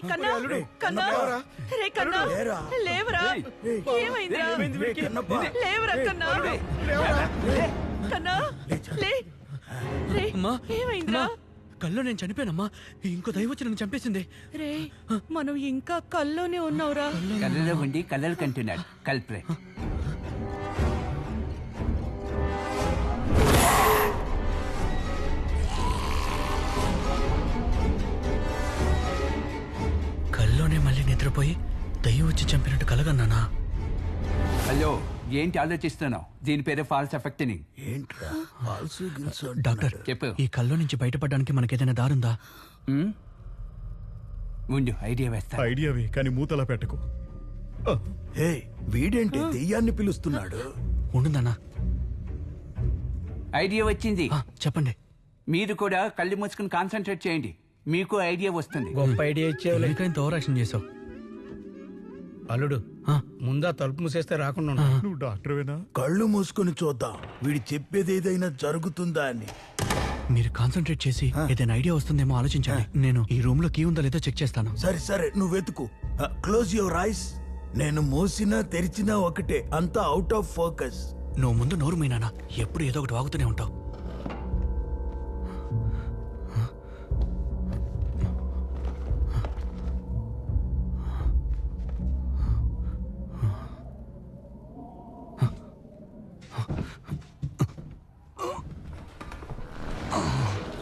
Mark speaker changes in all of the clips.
Speaker 1: కన్నా కన్నా రే కన్నా లేవరా ఏమైందిరా లేవరా కన్నా కన్నా లే రే ఏమైందిరా
Speaker 2: కల్లో నేను చనిపోయానమ్మా ఇంకో దైవం వచ్చి నన్ను చంపేసింది
Speaker 1: రే మనం ఇంకా కల్లోనే ఉన్నావురా
Speaker 3: కళ్ళలో ఉండి కళ్ళలు కంటున్నాడు కల్ప్రే
Speaker 2: కల్లోనే మళ్ళీ నిద్రపోయి దయ్యం వచ్చి చంపినట్టు కలగన్నానా
Speaker 3: హలో ఏంటి ఆలోచిస్తున్నావు దీని పేరు ఫాల్స్ ఎఫెక్ట్ అని
Speaker 4: ఏంట్రా
Speaker 2: డాక్టర్
Speaker 3: చెప్పు
Speaker 2: ఈ కల్లో నుంచి బయటపడడానికి మనకేదైనా దారుందా
Speaker 3: ఉండు ఐడియా వేస్తా
Speaker 5: ఐడియావి కానీ మూతలా పెట్టకు.
Speaker 4: హే వీడేంటి దెయ్యాన్ని పిలుస్తున్నాడు?
Speaker 2: ఉండుందన్నా
Speaker 3: ఐడియా వచ్చింది
Speaker 2: చెప్పండి
Speaker 3: మీరు కూడా కళ్ళు మూసుకుని కాన్సన్ట్రేట్ చేయండి మీకు ఐడియా వస్తుంది
Speaker 6: గొప్ప ఐడియా ఇచ్చేవాళ్ళు
Speaker 2: ఇంకా ఇంత ఓవర్ యాక్షన్ చేసావు
Speaker 6: అల్లుడు ముందా తలుపు మూసేస్తే రాకుండా
Speaker 5: నువ్వు డాక్టర్వేనా?
Speaker 4: కళ్ళు మూసుకొని చూద్దాం వీడి చెప్పేది ఏదైనా జరుగుతుందా అని.
Speaker 2: మీరు కాన్సన్ట్రేట్ చేసి ఏదైనా ఐడియా వస్తుందేమో ఆలోచించండి నేను ఈ రూమ్ లో కీ ఉందో లేదో చెక్ చేస్తాను
Speaker 4: సరే సరే నువ్వు వెతుకు. Close your eyes. నేను మూసినా తెరిచినా ఒకటే, అంతా అవుట్ ఆఫ్ ఫోకస్.
Speaker 2: నువ్వు ముందు నోరు మీనానా ఎప్పుడు ఏదో ఒకటి వాగుతూనే ఉంటావు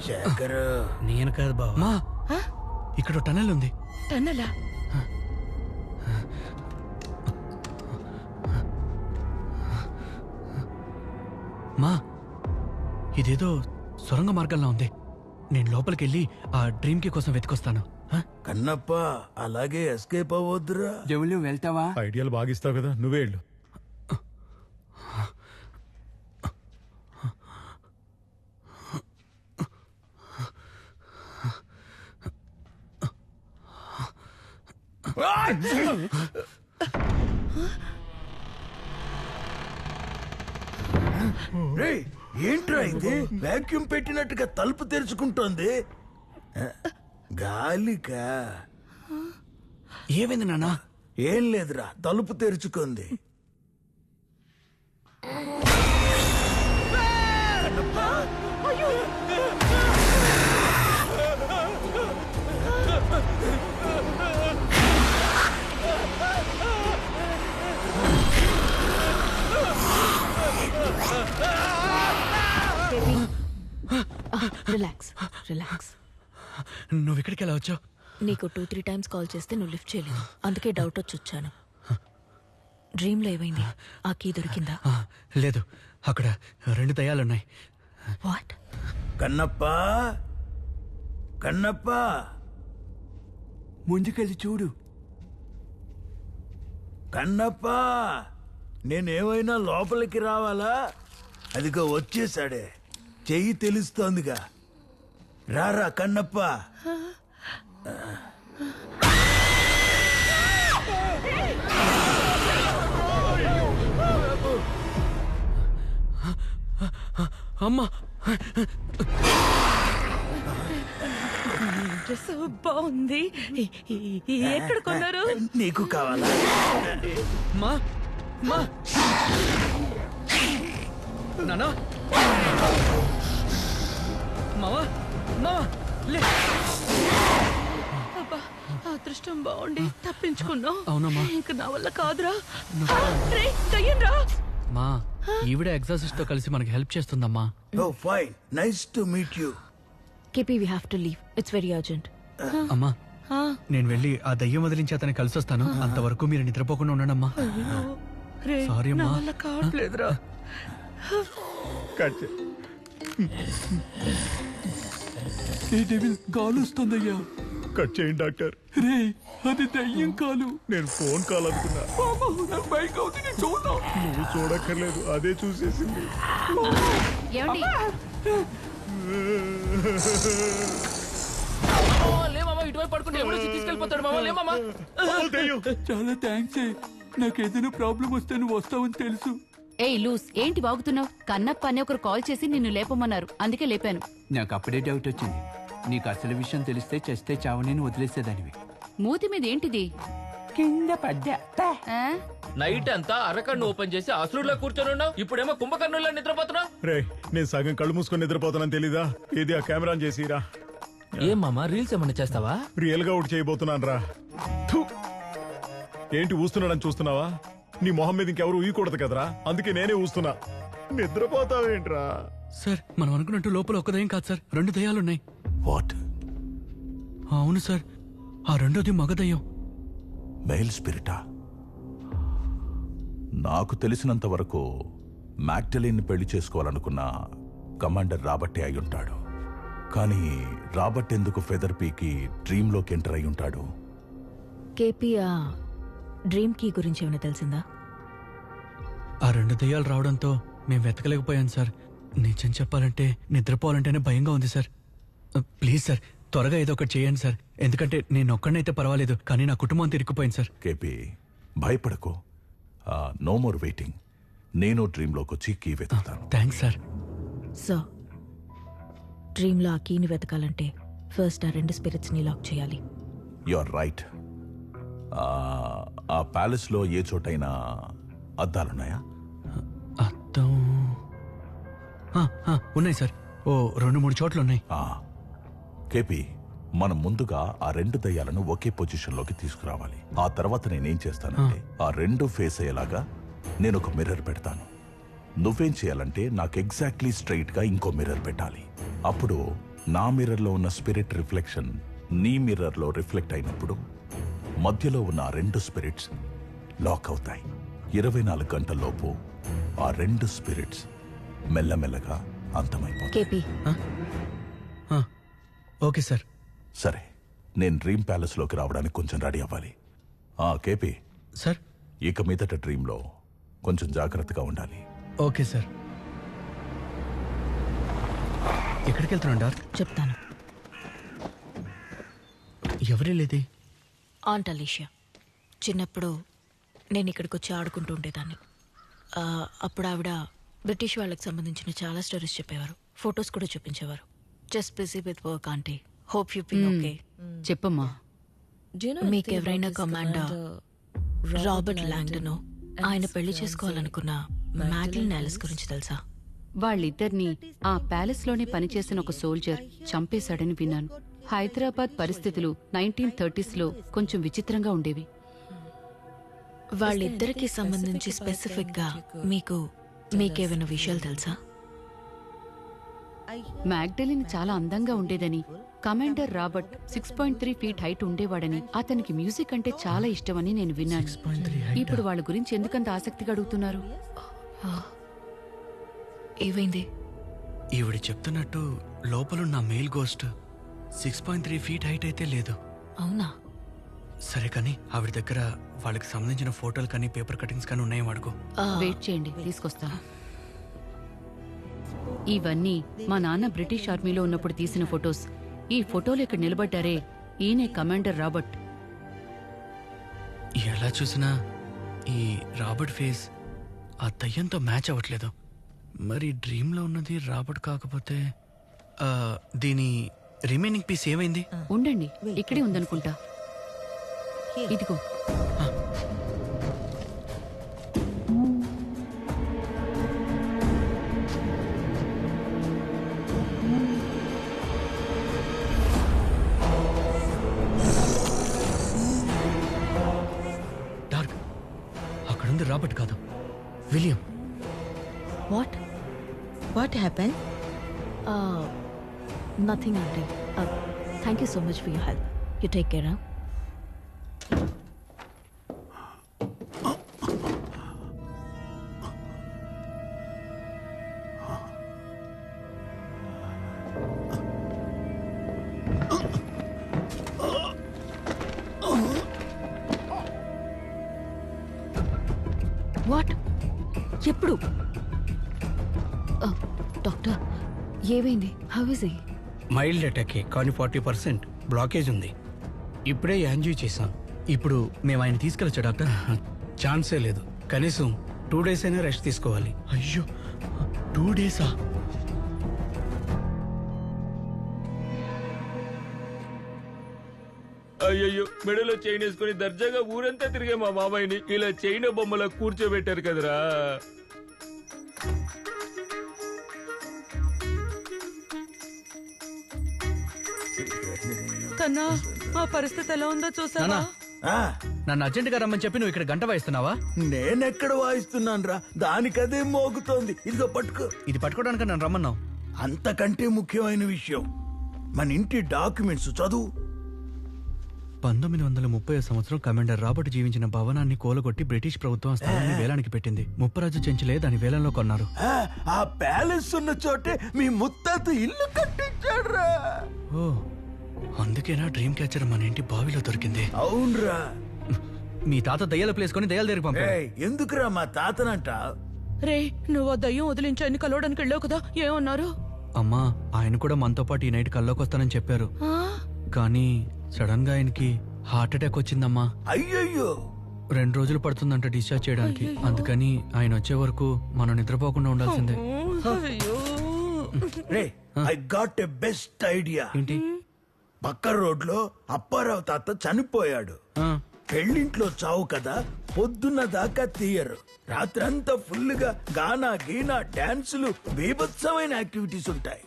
Speaker 4: శేఖర్
Speaker 6: నేను కాదు బాబా
Speaker 2: మా ఇక్కడ టనల్ ఉంది
Speaker 1: టన్నలా
Speaker 2: మా ఇదేదో సొరంగ మార్గంలో ఉంది నేను లోపలికి వెళ్ళి ఆ డ్రీమ్ కి కోసం వెతికొస్తాను
Speaker 4: కన్నప్ప అలాగే ఎస్కేప్ అవ్వద్దురా.
Speaker 3: జవులు వెళ్తావా
Speaker 5: ఐడియాలు బాగిస్తావు కదా, నువ్వే వెళ్ళు.
Speaker 4: రేయ్, ఏంట్రా ఇది? వాక్యూమ్ పెట్టినట్టుగా తలుపు తెరుచుకుంటోంది. గాలికా?
Speaker 2: ఏమైంది నాన్నా?
Speaker 4: ఏం లేదురా, తలుపు తెరుచుకుంది.
Speaker 7: Relax relax.
Speaker 2: నువ్వు ఇక్కడికి ఎలా వచ్చావు?
Speaker 7: నీకు 2-3 టైమ్స్ కాల్ చేస్తే నువ్వు లిఫ్ట్ చేయలేదు, అందుకే డౌట్ వచ్చి వచ్చాను. డ్రీమ్లో ఏమైంది? ఆ కీ దొరికిందా?
Speaker 2: లేదు, అక్కడ 2 దయ్యాలున్నాయి.
Speaker 7: వాట్?
Speaker 4: కన్నప్ప కన్నప్ప
Speaker 3: ముందుకెళ్ళి చూడు.
Speaker 4: కన్నప్ప నేనేమైనా లోపలికి రావాలా? అదిగో వచ్చేసాడే, చెయ్యి తెలుస్తోందిగా. రారా కన్నప్ప.
Speaker 2: అమ్మా
Speaker 1: డ్రెస్ బాగుంది. ఎక్కడ కొన్నారు?
Speaker 4: నీకు కావాలా?
Speaker 2: మా మా నానా మావా మావా లే.
Speaker 1: అబ్బా అదృష్టం బాగుండి తప్పించుకున్నావు.
Speaker 2: అవునమ్మా.
Speaker 1: ఇంక నా వల్ల కాదురా. రే దయ్యంరా.
Speaker 2: మా ఈవిడ ఎగ్జాసిస్ట్ తో కలిసి మనకి హెల్ప్ చేస్తుందమ్మా.
Speaker 4: Oh fine, nice to meet you.
Speaker 7: KP, we have to leave, it's very urgent.
Speaker 2: అమ్మా నేను వెళ్ళి ఆ దయ్యం వదిలించి అతన్ని కలిసి వస్తాను. అంతవరకు మీరు నిద్రపోకుండా ఉండడమ్మా.
Speaker 1: రే
Speaker 2: సారీ
Speaker 1: నా
Speaker 2: అమ్మా.
Speaker 1: వల్ల కావట్లేదురా.
Speaker 2: కాలు వస్తుందయ్యా.
Speaker 5: కట్ చేయండి డాక్టర్.
Speaker 2: రే అది దయ్యం కాలు.
Speaker 5: నేను ఫోన్ కాల్ అనుకున్నా. నువ్వు చూడక్కర్లేదు, అదే చూసేసింది.
Speaker 7: ఏమండి?
Speaker 2: ఇటువైపు పడుకుంటే ఎవడో తీసుకెళ్ళిపోతాడు మామ. లే మామ. చాలా థ్యాంక్స్. నాకు ఏదైనా ప్రాబ్లం వస్తే నువ్వు వస్తావని తెలుసు.
Speaker 7: ఏయ్ లూస్, ఏంటి బాగుతున్నావు? కన్నప్ప అని ఒకరు కాల్ చేసి నిన్ను లేపమన్నారు, అందుకే లేపాను.
Speaker 3: నాకు అప్పుడే డౌట్ వచ్చింది. నీకు అసలు విషయం తెలిస్తే చస్తే చావని వదిలేసేదానివి.
Speaker 8: మూతి మీద ఏంటిది
Speaker 3: కింద పడ్డా
Speaker 8: ఆ?
Speaker 2: నైట్ అంతా అరకన్ను ఓపెన్ చేసి అసురులో కూర్చొని ఉన్నావు ఇప్పుడేమో కుంభకర్ణుల్లో నిద్రపోతున్నావు.
Speaker 5: రే నేను సగం కళ్ళు మూసుకొని నిద్రపోతానని తెలీదా? ఇది ఆ కెమెరా చేసిరా.
Speaker 2: ఏం మామా రీల్స్ ఏమన్నా చేస్తావా?
Speaker 5: రియల్ గా ఒకటి చేయబోతున్నాను రా. ఏంటి ఊస్తున్నాడని చూస్తున్నావా? నీ మొహం మీద ఇంకెవరు ఊయకూడదు కదరా, అందుకే నేనే ఊస్తున్నా. నిద్రపోతావేంట్రా?
Speaker 6: సార్ మనం అనుకున్నట్టు లోపల ఒక దయ్యం కాదు సార్, 2 దయ్యాలున్నాయి.
Speaker 4: వాట్?
Speaker 6: అవును సార్, ఆ రెండోది మగ దయ్యం.
Speaker 4: మెయిల్ స్పిరిటా? నాకు తెలిసినంత వరకు మ్యాగ్డలిన్ పెళ్లి చేసుకోవాలనుకున్న కమాండర్ రాబర్టే అయి ఉంటాడు. కానీ రాబర్ట్ ఎందుకు ఫెదర్ పీకి డ్రీమ్లోకి ఎంటర్ అయి ఉంటాడు?
Speaker 7: కేపీ ఆ డ్రీమ్ కీ గురించి ఏమైనా తెలిసిందా?
Speaker 6: ఆ 2 దయ్యాలు రావడంతో మేము వెతకలేకపోయాం సార్. నిజం చెప్పాలంటే నిద్రపోవాలంటేనే భయంగా ఉంది సార్. ప్లీజ్ సార్, త్వరగా ఏదో ఒకటి చేయండి సార్. ఎందుకంటే నేను ఒక్కడనైతే పర్వాలేదు, కానీ నా కుటుంబం తిరిగిపోయింది సార్.
Speaker 4: కేపీ భయపడకు. No more waiting. నేను డ్రీమ్లోకి వచ్చి కీ వెతుకుతాను.
Speaker 6: Thanks sir.
Speaker 7: సో డ్రీమ్లో ఆ కీని వెతకాలంటే ఫస్ట్ ఆ 2 స్పిరిట్స్ని లాక్ చేయాలి.
Speaker 4: You are right. ఆ ప్యాలెస్లో ఏ చోటైనా అద్దాలున్నాయా?
Speaker 6: అర్థం ఉన్నాయి సార్, ఓ 2-3 చోట్ల ఉన్నాయి.
Speaker 4: కేపీ మనం ముందుగా ఆ 2 దయ్యాలను ఒకే పొజిషన్లోకి తీసుకురావాలి. ఆ తర్వాత నేనేం చేస్తానంటే ఆ 2 ఫేస్ అయ్యేలాగా నేను ఒక మిర్రర్ పెడతాను. నువ్వేం చేయాలంటే నాకు ఎగ్జాక్ట్లీ స్ట్రైట్ గా ఇంకో మిర్రర్ పెట్టాలి. అప్పుడు నా మిర్రర్లో ఉన్న స్పిరిట్ రిఫ్లెక్షన్ నీ మిర్రర్లో రిఫ్లెక్ట్ అయినప్పుడు మధ్యలో ఉన్న ఆ 2 స్పిరిట్స్ లాక్ అవుతాయి. 24 గంటల్లోపు ఆ 2 స్పిరిట్స్ మెల్లమెల్లగా అంతమైపోతాయి.
Speaker 7: KP
Speaker 6: okay sir.
Speaker 4: సరే, నేను డ్రీమ్ ప్యాలెస్ లోకి రావడానికి కొంచెం రెడీ అవ్వాలి. KP
Speaker 6: sir.
Speaker 4: ఇక మీదట డ్రీమ్ లో కొంచెం జాగ్రత్తగా ఉండాలి.
Speaker 6: Okay sir. ఎక్కడికి వెళ్తున్నాం డార్క్?
Speaker 7: చెప్తాను.
Speaker 6: ఎవరి లేది?
Speaker 7: Aunt Alicia. చిన్నప్పుడు నేను ఇక్కడికి వచ్చి ఆడుకుంటూ ఉండేదాన్ని. అప్పుడు ఆవిడ బ్రిటిష్ వాళ్ళకి సంబంధించిన చాలా స్టోరీస్ చెప్పేవారు, ఫొటోస్ కూడా చూపించేవారు. Just busy with work aunty. Hope you been okay.
Speaker 8: చెప్పమ్మా.
Speaker 7: మీకెవరైనా కమాండర్ రాబర్ట్ లాంగ్డన్ ఆయన పెళ్లి చేసుకోవాలనుకున్న మ్యాగ్లిన్ ఆలిస్ గురించి తెలుసా?
Speaker 8: వాళ్ళిద్దరినీ ఆ ప్యాలెస్ లోనే పనిచేసిన ఒక సోల్జర్ చంపేశాడని విన్నాను. హైదరాబాద్ పరిస్థితులు 1930s లో కొంచెం విచిత్రంగా ఉండేవి.
Speaker 7: వాళ్ళిద్దరికి సంబంధించి స్పెసిఫిక్ గా మీకేమైనా విషయాలు తెలుసా?
Speaker 8: మ్యాగ్డలిన్ చాలా అందంగా ఉండేదని, కమాండర్ రాబర్ట్ 6.3 ఫీట్ హైట్ ఉండేవాడని, అతనికి మ్యూజిక్ అంటే చాలా ఇష్టమని నేను విన్నాను. ఇప్పుడు వాళ్ళ గురించి ఎందుకంత ఆసక్తిగా అడుగుతున్నారు?
Speaker 7: ఏమైంది?
Speaker 6: ఈవిడ చెప్తున్నట్టు లోపలున్న మెయిల్ గోస్ట్ 6.3 ఫీట్ హైట్ అయితే లేదు.
Speaker 7: అవునా?
Speaker 6: సరే కానీ ఆవిడ దగ్గర వాళ్ళకి సంబంధించిన ఫోటోలు కానీ పేపర్ కటింగ్స్ కానీ ఉన్నాయో అడుగు.
Speaker 8: వెయిట్ చేయండి, తీసుకొస్తాను. ఇవన్నీ మా నాన్న బ్రిటిష్ ఆర్మీలో ఉన్నప్పుడు తీసిన ఫొటోస్. ఈ ఫోటోలు ఇక్కడ నిలబడ్డారే, ఈయనే కమాండర్ రాబర్ట్.
Speaker 6: ఎలా చూసినా ఈ రాబర్ట్ ఫేస్ ఆ దయ్యంతో మ్యాచ్ అవ్వట్లేదు. మరి డ్రీమ్లో ఉన్నది రాబర్ట్ కాకపోతే దీని రిమైనింగ్ పీస్ ఏమైంది?
Speaker 8: ఉండండి, ఇక్కడే ఉందనుకుంటా. ఇదిగో.
Speaker 6: డార్క్, అక్కడుంది రాబర్ట్ కాదు, William.
Speaker 7: What happened? Nothing, auntie. Thank you so much for your help. You take care, huh? What? ఎప్పుడు? డాక్టర్, ఏమైంది? How is he?
Speaker 6: మైల్డ్ అటాకే, కానీ 40% బ్లాకేజ్ ఉంది. ఇప్పుడే యాంజియో చేశాం. ఇప్పుడు మేము ఆయన తీసుకెళ్ళచ్చా డాక్టర్? ఛాన్సే లేదు. కనీసం 2 days అయినా రెస్ట్ తీసుకోవాలి. అయ్యో, 2 days?
Speaker 2: అయ్యయ్యో మెడలో చైన్ వేసుకుని దర్జాగా ఊరంతా తిరిగే మా మామయ్యని ఇలా చైన్ బొమ్మలా కూర్చోబెట్టారు కదరా.
Speaker 1: కన్నా మా పరిస్థితి ఎలా ఉందో చూసావా?
Speaker 6: నన్ను అర్జెంట్ గా రమ్మని చెప్పి నువ్వు ఇక్కడ గంట వాయిస్తున్నావా?
Speaker 9: నేనెక్కడ వాయిస్తున్నాను రా, దానికదే మోగుతోంది. ఇదిగో పట్టుకో.
Speaker 6: ఇది పట్టుకోవడానికి నన్ను రమ్మన్నావు.
Speaker 9: అంతకంటే ముఖ్యమైన విషయం, మన ఇంటి డాక్యుమెంట్స్ చదువు.
Speaker 6: 1930 సంవత్సరం కమాండర్ రాబర్ట్ జీవించిన భవనాన్ని కూలగొట్టి బ్రిటిష్ ప్రభుత్వం ఆ స్థలాన్ని వేలానికి పెట్టింది. ముప్పరాజు చెంచులే దాని వేలంలో కొన్నారు.
Speaker 9: ఆ ప్యాలెస్ ఉన్న చోటే మీ ముత్తాత ఇల్లు కట్టించాడ్రా.
Speaker 6: ఓ, అందుకేనా డ్రీమ్ క్యాచర్ మన ఇంటి బావిలో దొరికింది.
Speaker 9: అవునరా.
Speaker 6: మీ తాత దయ్యాల ప్లేస్ కొని దయ్యాల దగ్గరికి పంపాడు.
Speaker 9: ఎందుకురా మా తాతనంట?
Speaker 1: రే నువ్వు ఆ దయ్యం వదిలించాయని కలవడానికి వెళ్ళావు కదా, ఏమన్నారు?
Speaker 6: అమ్మా, ఆయన కూడా మనతో పాటు ఈ నైట్ కల్లోకి వస్తానని చెప్పారు. కానీ సడన్ గా ఆయనకి హార్ట్ అటాక్ వచ్చిందమ్మా.
Speaker 9: అయ్యయ్యో.
Speaker 6: 2 రోజులు పడుతుందంట డిశ్చార్జ్ చేయడానికి. అందుకని ఆయన వచ్చే వరకు మనం నిద్రపోకుండా ఉండాల్సిందే.
Speaker 9: Ray, I got a best idea.
Speaker 6: ఏంటి?
Speaker 9: పక్క రోడ్లో అప్పారావు తాత చనిపోయాడు.
Speaker 6: ఆ,
Speaker 9: పెళ్ళింట్లో చావు కదా, పొద్దున్న దాకా తీయరు. రాత్రంతా ఫుల్ గా గానా గీనా డాన్సులు, బీభత్సమైన యాక్టివిటీస్ ఉంటాయి.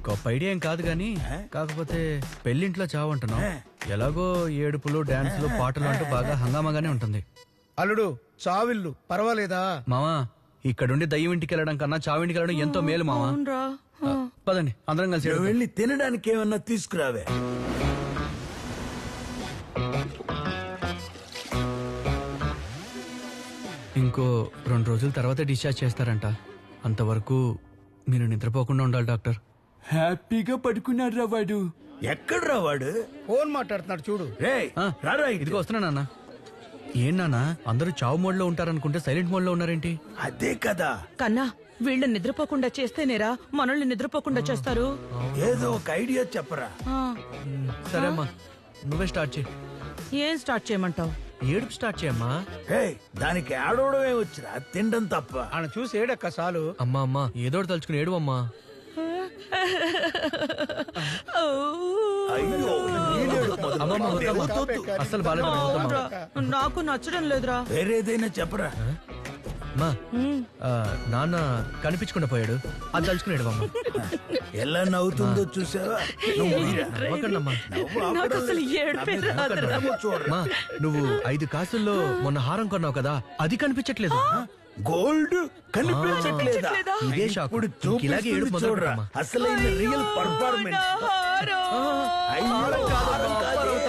Speaker 6: గొప్ప ఐడియా ఏం కాదు గానీ, కాకపోతే పెళ్లింట్లో చావంటున్నావు. ఎలాగో ఏడుపులు, డాన్సులు, పాటలు అంటూ బాగా హంగామాగానే ఉంటుంది.
Speaker 10: అల్లుడు చావిల్లు పర్వాలేదా?
Speaker 6: మావా, ఇక్కడుండి దయ్యం ఇంటికి వెళ్ళడం కన్నా చావింటికి వెళ్ళడం ఎంతో మేలు మావా.
Speaker 1: అవునరా.
Speaker 6: పదండి అందరం కలిసి
Speaker 9: నువ్వు వెళ్ళి తినడానికి ఏమన్నా తీసుకురావే.
Speaker 6: ఇంకో 2 రోజుల తర్వాత డిశ్చార్జ్ చేస్తారంట. అంతవరకు మీరు నిద్రపోకుండా ఉండాలి డాక్టర్.
Speaker 3: హ్యాపీగా పడుకున్నాడు రా వాడు.
Speaker 9: ఎక్కడ్రా వాడు?
Speaker 10: ఫోన్ మాట్లాడుతున్నాడు చూడు.
Speaker 9: రేయ్, రారా ఇటు.
Speaker 6: ఇదిగో వస్తున్నా నాన్న. ఏం నాన్న, అందరూ చావు మోడ్ లో ఉంటారనుకుంటే సైలెంట్ మోడ్ లో ఉన్నారేంటి?
Speaker 9: అదే కదా.
Speaker 1: కన్నా వీళ్ళు నిద్రపోకుండా చేస్తేనేరా మనల్ని నిద్రపోకుండా చేస్తారు.
Speaker 9: ఏదో ఒక ఐడియా చెప్పరా.
Speaker 1: ఆ,
Speaker 6: సరే అమ్మా, నువ్వే స్టార్ట్ చేయి.
Speaker 1: ఏం స్టార్ట్ చేయమంటావు?
Speaker 6: ఏడుపు స్టార్ట్ చేయమ్మా.
Speaker 9: హే, దానికి ఆడవడమే వచ్చిరా, తినడం తప్ప.
Speaker 10: ఆయన చూసి ఏడక్క చాలు.
Speaker 6: అమ్మా అమ్మా, ఏదో ఒకటి తలుచుకుని ఏడు అమ్మా.
Speaker 9: అయ్యో,
Speaker 6: అమ్మమ్మ, వద్దమ్మా. అస్సలు బాలేదు.
Speaker 1: అవునురా, నాకు నచ్చడం లేదురా.
Speaker 9: వేరేదైనా చెప్పరా.
Speaker 6: అమ్మా, నాన్న కనిపించకుండా పోయాడు, అది తలుచుకుని ఏడవమ్మా.
Speaker 9: ఎలా నవ్వుతుందో చూసావా?
Speaker 6: నవ్వకండమ్మా.
Speaker 1: నాకు అసలు ఏడుపే రాదురా.
Speaker 6: అమ్మా, నువ్వు 5 కాసుల్లో మొన్న హారం కొన్నావు కదా, అది కనిపించట్లేదు.
Speaker 9: గోల్డ్ కనిపించట్లేదా?
Speaker 6: ఇదే షాక్.
Speaker 9: ఇప్పుడు
Speaker 6: ఇలాగే ఏడుపు
Speaker 9: చూపిస్తుంది చూడరా,
Speaker 6: మొదలుపెట్టమ్మా.
Speaker 9: అసలైన రియల్ పర్ఫార్మెన్స్.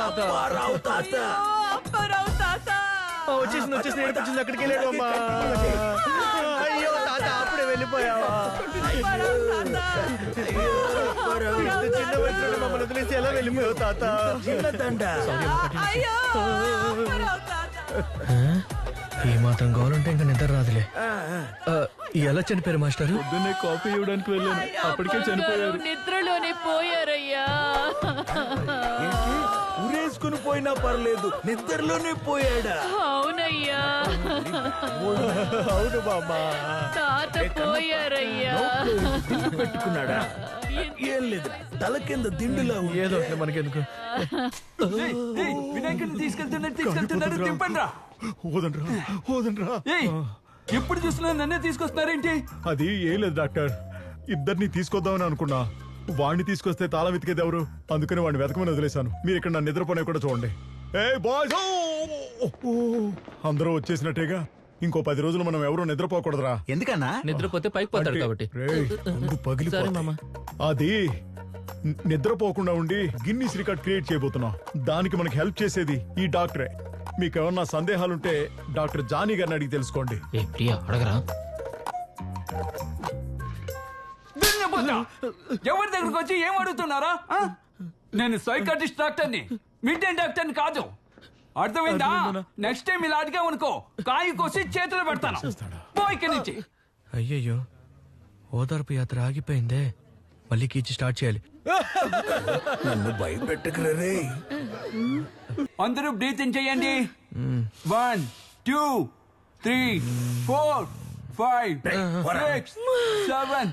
Speaker 9: అప్పారావు తాత.
Speaker 1: అప్పారావు తాత.
Speaker 10: వచ్చేసింది వచ్చేసింది అక్కడికి వెళ్ళాడు అమ్మా. అయ్యో తాత, అప్పుడే వెళ్ళిపోయావా?
Speaker 1: అప్పారావు తాత.
Speaker 10: ఇంత చిన్న వయసులో మమ్మల్ని వదిలేసి ఎలా వెళ్ళిపోయావు తాత?
Speaker 9: చిన్న తండ.
Speaker 1: అయ్యో, అప్పారావు తాత.
Speaker 6: ఏ మాత్రం కావాలంటే ఇంకా నిద్ర రాదులే. ఎలా చనిపోయారు మాస్టర్?
Speaker 2: పొద్దున్నే కాఫీ ఇవ్వడానికి వెళ్ళాను, అప్పటికే చనిపోయారు.
Speaker 7: నిద్రలోనే పోయారయ్యా.
Speaker 9: ఊరేసుకుని పోయినా పర్లేదు, నిద్రలోనే పోయాడా?
Speaker 7: అవునయ్యా,
Speaker 10: అవును బామ్మా.
Speaker 7: తాత పోయారయ్యా.
Speaker 9: దిండు పెట్టుకున్నాడా? ఏం లేదు, తల కింద దిండులా ఉంది.
Speaker 10: ఏదో మనకెందుకు.
Speaker 3: వినాయకుడిని తీసుకెళ్తున్నారు తిప్పండి రా.
Speaker 5: వదనరా.
Speaker 3: ఎప్పుడు చూస్తున్నా నన్నే తీసుకొస్తున్నారేంటి?
Speaker 5: అది ఏం లేదు డాక్టర్, ఇద్దరిని తీసుకొద్దామని అనుకున్నా. వాడిని తీసుకొస్తే తాళం వెతికేది ఎవరు? అందుకని వాడిని వెతకమని వదిలేశాను. మీరు ఇక్కడ నన్ను నిద్రపోనే కూడా చూడండి. ఏ బాయ్స్, అందరూ వచ్చేసినట్టేగా. ఇంకో 10 రోజులు మనం ఎవరూ నిద్రపోకూడదురా.
Speaker 6: ఎందుకన్నా?
Speaker 2: నిద్రపోతే పైకి పోతాడు కాబట్టి.
Speaker 5: రేయ్, ముందు పగిలిపోతాయి. అది నిద్రపోకుండా ఉండి గిన్నీస్ రికార్డ్ క్రియేట్ చేయబోతున్నాం. దానికి మనకి హెల్ప్ చేసేది ఈ డాక్టరే. మీకు ఏమన్నా సందేహాలుంటే డాక్టర్ జానీ గారిని అడిగి తెలుసుకోండి.
Speaker 2: ప్రియా అడగరా.
Speaker 3: ఎవరి దగ్గరకు వచ్చి ఏం అడుగుతున్నారా? నేను సైకాట్రిస్ట్ డాక్టర్ని, మిడ్డైన్ డాక్టర్ని కాదు. అర్థమైందా? నెక్స్ట్ టైం ఇలా అడిగామనుకో, కాయి కోసి చేతులు పెడతాను. పో ఇక్కడి నుంచి.
Speaker 6: అయ్యయ్యో, ఓదార్పు యాత్ర ఆగిపోయిందే. మళ్ళీ కీచి స్టార్ట్ చేయాలి.
Speaker 9: నన్ను భయపెట్టకురా రే.
Speaker 3: అందరూ బ్రీతింగ్ చేయండి. 1 2 3 4 5 6 7.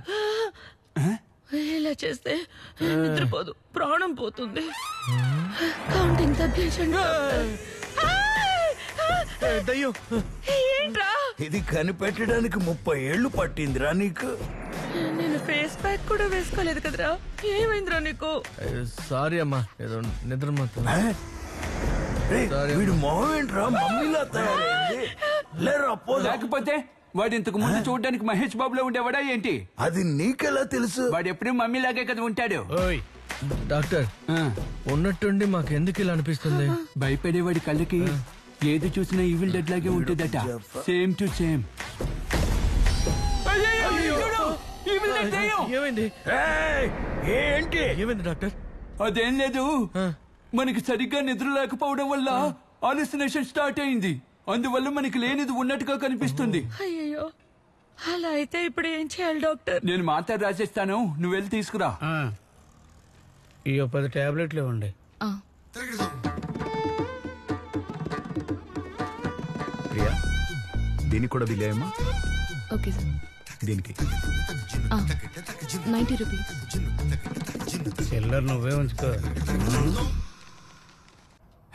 Speaker 7: ఇలా చేస్తే నిద్రపోదు, ప్రాణం పోతుంది. కౌంటింగ్ తగ్గించండి డాక్టర్.
Speaker 10: దయ్యం
Speaker 7: ఏంట్రా?
Speaker 9: ఇది కనిపెట్టడానికి 30 ఏళ్లు పట్టిందిరా నీకు.
Speaker 7: నేను ఫేస్ ప్యాక్ కూడా వేసుకోలేదు కదరా. ఏమైందిరా నీకు?
Speaker 10: సారీ అమ్మా, ఏదో నిద్ర మాత్రం.
Speaker 9: రేయ్, వీడు మొహం ఏంట్రా మమ్మీలా తయారైంది? లేరా పోదా.
Speaker 3: లేకపోతే వాడు ఇంతకు ముందు చూడడానికి మహేష్ బాబులో ఉండేవాడా ఏంటి?
Speaker 9: అది నీకెలా తెలుసు?
Speaker 3: వాడు ఎప్పుడు మమ్మీ లాగే కదా ఉంటాడు.
Speaker 10: ఓయ్ డాక్టర్, ఉన్నట్టుండి మాకు ఎందుకు ఇలా అనిపిస్తుంది?
Speaker 3: భయపడేవాడి కళ్ళకి ఏది చూసినా ఈవిల్ డెడ్ లాగే ఉంటుందట. Same to same.
Speaker 10: ఏమైంది?
Speaker 9: ఏయ్, ఏంటి?
Speaker 10: ఏమైంది డాక్టర్?
Speaker 3: అదేం లేదు, మనకి సరిగ్గా నిద్ర లేకపోవడం వల్ల హాలుసినేషన్ స్టార్ట్ అయింది. అందువల్ల మనకి లేనిది ఉన్నట్టుగా కనిపిస్తుంది.
Speaker 7: అయ్యో, అలా అయితే ఇప్పుడు ఏం చేయాలి డాక్టర్?
Speaker 3: నేను మాత్రం రాసేస్తాను, నువ్వు వెళ్ళి తీసుకురా.
Speaker 2: ఈ 10 టాబ్లెట్లు ఇవ్వండి.
Speaker 5: ప్రియా, దీనికి కూడా బిల్ అయ్యమ్మా.
Speaker 8: Okay sir.
Speaker 5: దీనికి
Speaker 8: 90 రూపీస్.
Speaker 2: చిల్లర నువ్వే ఉంచుకో.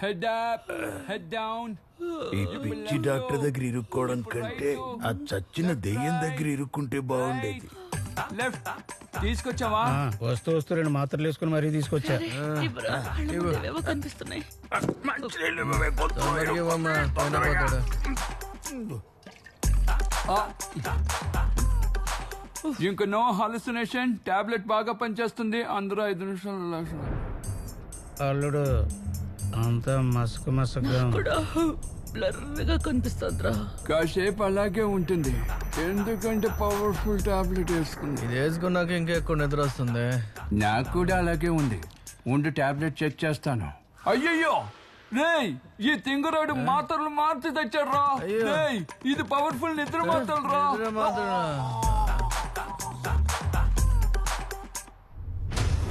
Speaker 3: Head up, head down.
Speaker 9: ఈ పిచ్చి డాక్టర్ దగ్గర ఇరుక్కోవడం కంటే ఆ చచ్చిన దెయ్యం దగ్గర ఇరుక్కుంటే బాగుండేది.
Speaker 3: లెఫ్ట్ తీసుకొచ్చావా?
Speaker 2: వస్తూ 2 మాత్రలు వేసుకుని మరీ తీసుకొచ్చా.
Speaker 7: ఇవ్వరా? కళ్ళ ముందు ఏవేవో కనిపిస్తున్నాయి.
Speaker 10: ఇవ్వమ్మా, పైన పోతాడు.
Speaker 3: ఇంక నో హాలుసినేషన్. టాబ్లెట్ బాగా పనిచేస్తుంది. అందరూ 5 నిమిషాలు.
Speaker 2: అల్లుడు అంతా మసక మసకగా ఉంది.
Speaker 7: కూడా బ్లర్గా కనిపిస్తుందిరా.
Speaker 3: కాసేపు అలాగే ఉంటుంది, ఎందుకంటే పవర్ఫుల్ టాబ్లెట్ వేసుకుంది.
Speaker 10: ఇది వేసుకున్నాక ఇంకా ఎక్కువ నిద్ర వస్తుంది.
Speaker 3: నాకు కూడా అలాగే ఉంది. ఉండు, టాబ్లెట్ చెక్ చేస్తాను. అయ్యయ్యో రేయ్, ఈ తింగరాడు మాత్రలు మార్చి తెచ్చాడు రా. ఇది పవర్ఫుల్ నిద్ర మాత్రలు రా.
Speaker 10: నిద్ర మాత్రం